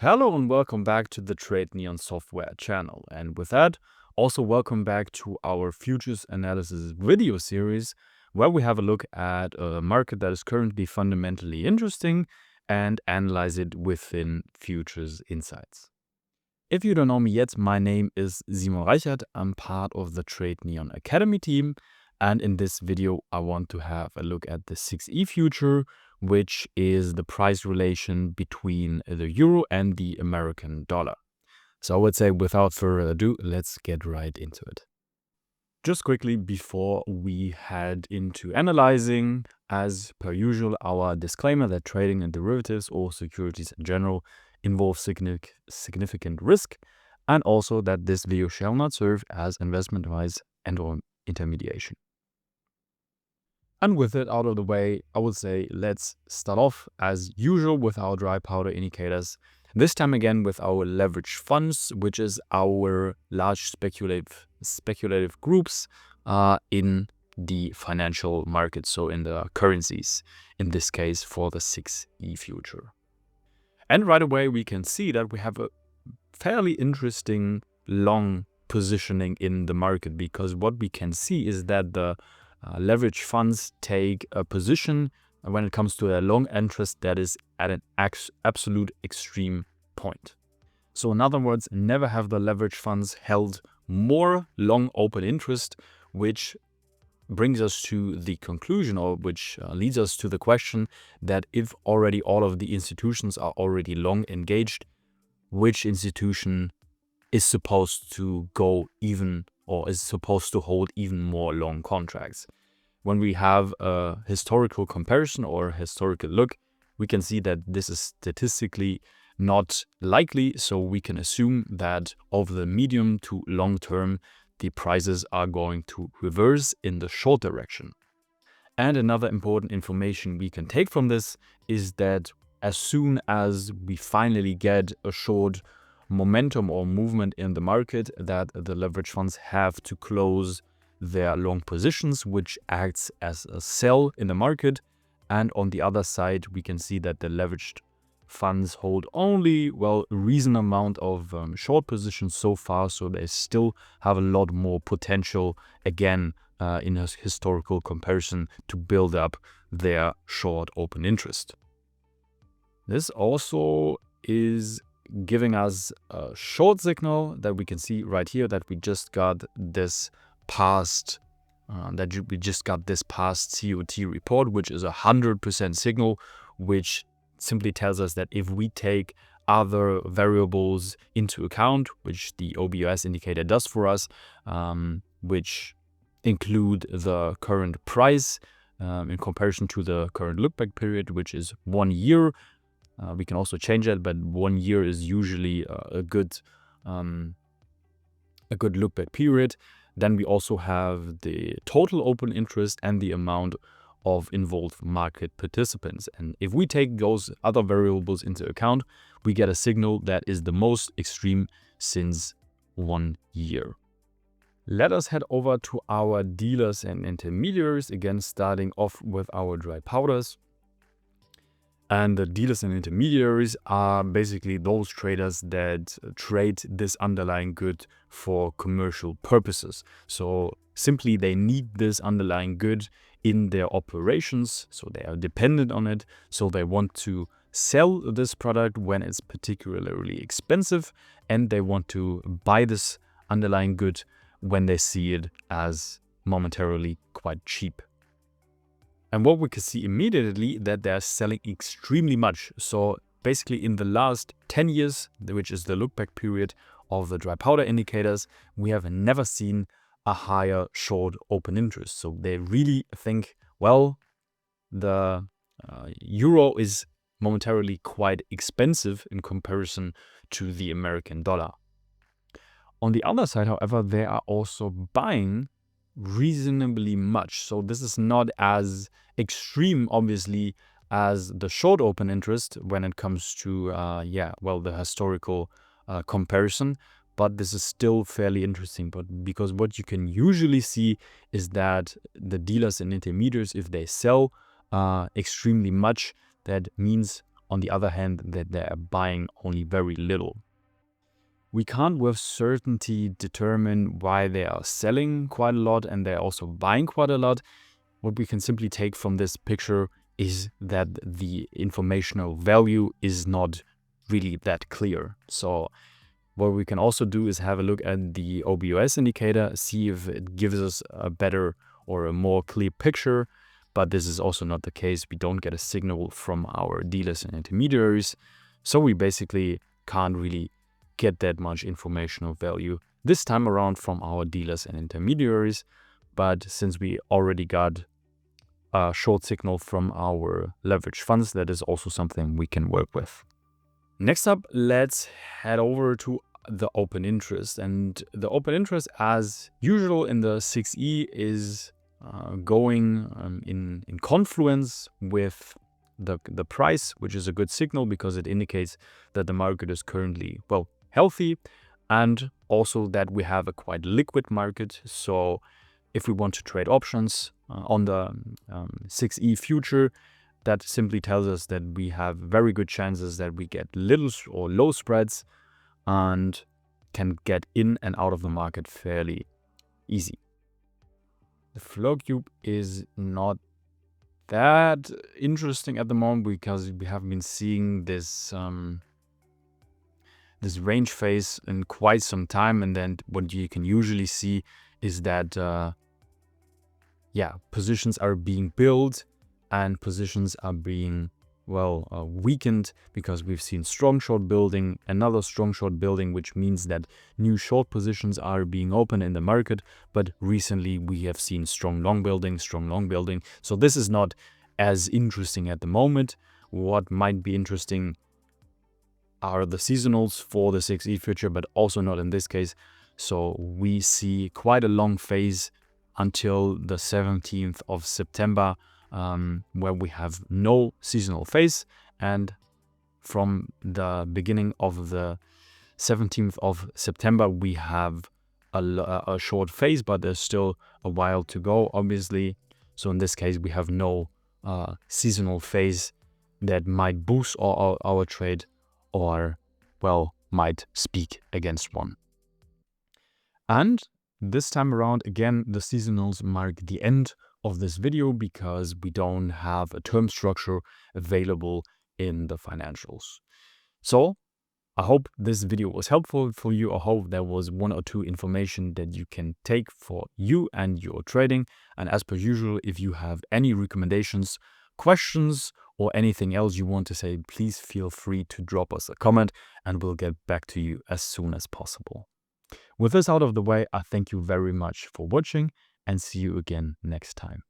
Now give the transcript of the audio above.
Hello and welcome back to the TradeNeon software channel. And with that, also welcome back to our futures analysis video series, where we have a look at a market that is currently fundamentally interesting and analyze it within Futures Insights. If you don't know me yet, my name is Simon Reichert. I'm part of the TradeNeon Academy team. And in this video, I want to have a look at the 6E future, which is the price relation between the euro and the American dollar. So I would say without further ado, let's get right into it. Just quickly before we head into analyzing, as per usual, our disclaimer that trading in derivatives or securities in general involves significant risk, and also that this video shall not serve as investment advice and or intermediation. And with it out of the way, I would say let's start off as usual with our dry powder indicators. This time again with our leveraged funds, which is our large speculative groups in the financial market, so in the currencies, in this case for the 6E future. And right away we can see that we have a fairly interesting long positioning in the market, because what we can see is that the leverage funds take a position when it comes to a long interest that is at an absolute extreme point. So in other words, never have the leverage funds held more long open interest, which brings us to the conclusion, or which leads us to the question that if already all of the institutions are already long engaged, which institution is supposed to go even, or is supposed to hold even more long contracts? When we have a historical comparison or a historical look, we can see that this is statistically not likely. So we can assume that over the medium to long term, the prices are going to reverse in the short direction. And another important information we can take from this is that as soon as we finally get a short momentum or movement in the market, that the leverage funds have to close their long positions, which acts as a sell in the market. And on the other side, we can see that the leveraged funds hold only, a reasonable amount of short positions so far. So they still have a lot more potential, again, in a historical comparison, to build up their short open interest. This also is giving us a short signal that we can see right here, that we just got this past COT report, which is 100% signal, which simply tells us that if we take other variables into account, which the OBOS indicator does for us, which include the current price in comparison to the current look-back period, which is 1 year. We can also change that, but 1 year is usually a good look-back period. Then we also have the total open interest and the amount of involved market participants. And if we take those other variables into account, we get a signal that is the most extreme since 1 year. Let us head over to our dealers and intermediaries, again starting off with our dry powders. And the dealers and intermediaries are basically those traders that trade this underlying good for commercial purposes. So simply they need this underlying good in their operations, so they are dependent on it. So they want to sell this product when it's particularly expensive, and they want to buy this underlying good when they see it as momentarily quite cheap. And what we can see immediately, that they're selling extremely much. So basically in the last 10 years, which is the look-back period of the dry powder indicators, we have never seen a higher short open interest. So they really think, the euro is momentarily quite expensive in comparison to the American dollar. On the other side, however, they are also buying reasonably much. So this is not as extreme, obviously, as the short open interest when it comes to the historical comparison, but this is still fairly interesting. But because what you can usually see is that the dealers and intermediaries, if they sell extremely much, that means on the other hand, that they are buying only very little. We can't with certainty determine why they are selling quite a lot and they're also buying quite a lot. What we can simply take from this picture is that the informational value is not really that clear. So what we can also do is have a look at the OBOS indicator, see if it gives us a better or a more clear picture. But this is also not the case. We don't get a signal from our dealers and intermediaries. So we basically can't really get that much informational value this time around from our dealers and intermediaries. But since we already got a short signal from our leverage funds, that is also something we can work with. Next up, let's head over to the open interest. And the open interest, as usual in the 6E, is going in confluence with the price, which is a good signal because it indicates that the market is currently, well, healthy, and also that we have a quite liquid market. So if we want to trade options on the 6E future, that simply tells us that we have very good chances that we get little or low spreads and can get in and out of the market fairly easy. The flow cube is not that interesting at the moment because we have been seeing this this range phase in quite some time, and then what you can usually see is that positions are being built and positions are being weakened because we've seen strong short building, another strong short building, which means that new short positions are being opened in the market. But recently we have seen strong long building. So this is not as interesting at the moment. What might be interesting are the seasonals for the 6E future, but also not in this case. So we see quite a long phase until the 17th of September, where we have no seasonal phase, and from the beginning of the 17th of September we have a short phase, but there's still a while to go, obviously. So in this case we have no seasonal phase that might boost our trade or might speak against one. And this time around, again, the seasonals mark the end of this video because we don't have a term structure available in the financials. So I hope this video was helpful for you. I hope there was one or two information that you can take for you and your trading. And as per usual, if you have any recommendations, questions, or anything else you want to say, please feel free to drop us a comment and we'll get back to you as soon as possible. With this out of the way, I thank you very much for watching and see you again next time.